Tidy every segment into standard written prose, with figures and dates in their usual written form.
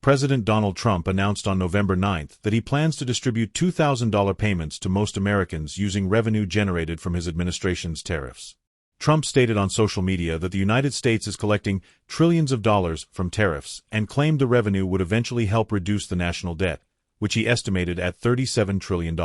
President Donald Trump announced on November 9 that he plans to distribute $2,000 payments to most Americans using revenue generated from his administration's tariffs. Trump stated on social media that the United States is collecting trillions of dollars from tariffs and claimed the revenue would eventually help reduce the national debt, which he estimated at $37 trillion.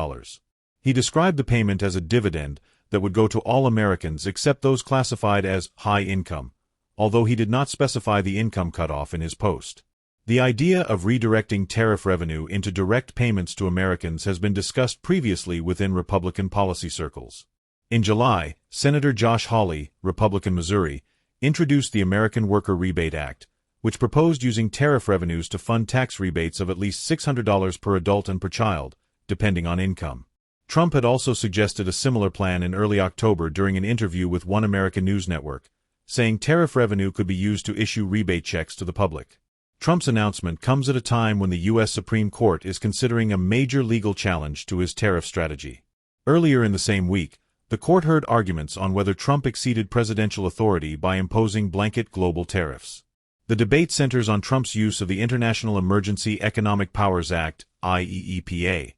He described the payment as a dividend that would go to all Americans except those classified as high income, although he did not specify the income cutoff in his post. The idea of redirecting tariff revenue into direct payments to Americans has been discussed previously within Republican policy circles. In July, Senator Josh Hawley, Republican Missouri, introduced the American Worker Rebate Act, which proposed using tariff revenues to fund tax rebates of at least $600 per adult and per child, depending on income. Trump had also suggested a similar plan in early October during an interview with One American News Network, saying tariff revenue could be used to issue rebate checks to the public. Trump's announcement comes at a time when the U.S. Supreme Court is considering a major legal challenge to his tariff strategy. Earlier in the same week, the court heard arguments on whether Trump exceeded presidential authority by imposing blanket global tariffs. The debate centers on Trump's use of the International Emergency Economic Powers Act, IEEPA,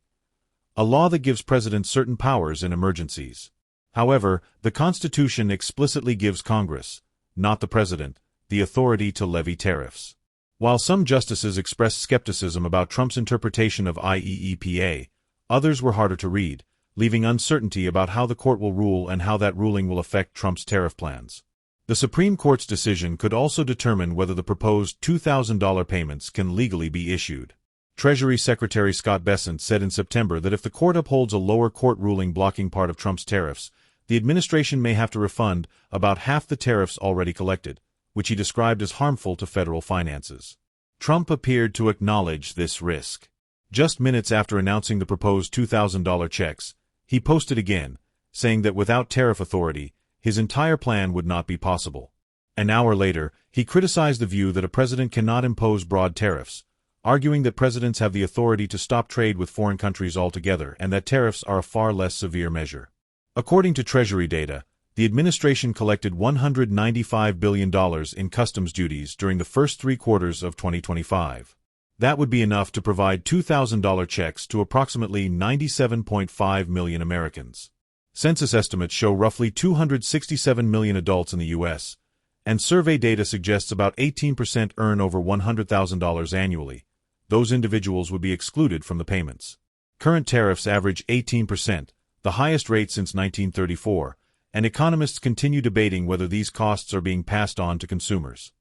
a law that gives presidents certain powers in emergencies. However, the Constitution explicitly gives Congress, not the president, the authority to levy tariffs. While some justices expressed skepticism about Trump's interpretation of IEEPA, others were harder to read, leaving uncertainty about how the court will rule and how that ruling will affect Trump's tariff plans. The Supreme Court's decision could also determine whether the proposed $2,000 payments can legally be issued. Treasury Secretary Scott Bessent said in September that if the court upholds a lower court ruling blocking part of Trump's tariffs, the administration may have to refund about half the tariffs already collected, which he described as harmful to federal finances. Trump appeared to acknowledge this risk. Just minutes after announcing the proposed $2,000 checks, he posted again, saying that without tariff authority, his entire plan would not be possible. An hour later, he criticized the view that a president cannot impose broad tariffs, arguing that presidents have the authority to stop trade with foreign countries altogether and that tariffs are a far less severe measure. According to Treasury data, the administration collected $195 billion in customs duties during the first 3 quarters of 2025. That would be enough to provide $2,000 checks to approximately 97.5 million Americans. Census estimates show roughly 267 million adults in the U.S., and survey data suggests about 18% earn over $100,000 annually. Those individuals would be excluded from the payments. Current tariffs average 18%, the highest rate since 1934, and economists continue debating whether these costs are being passed on to consumers.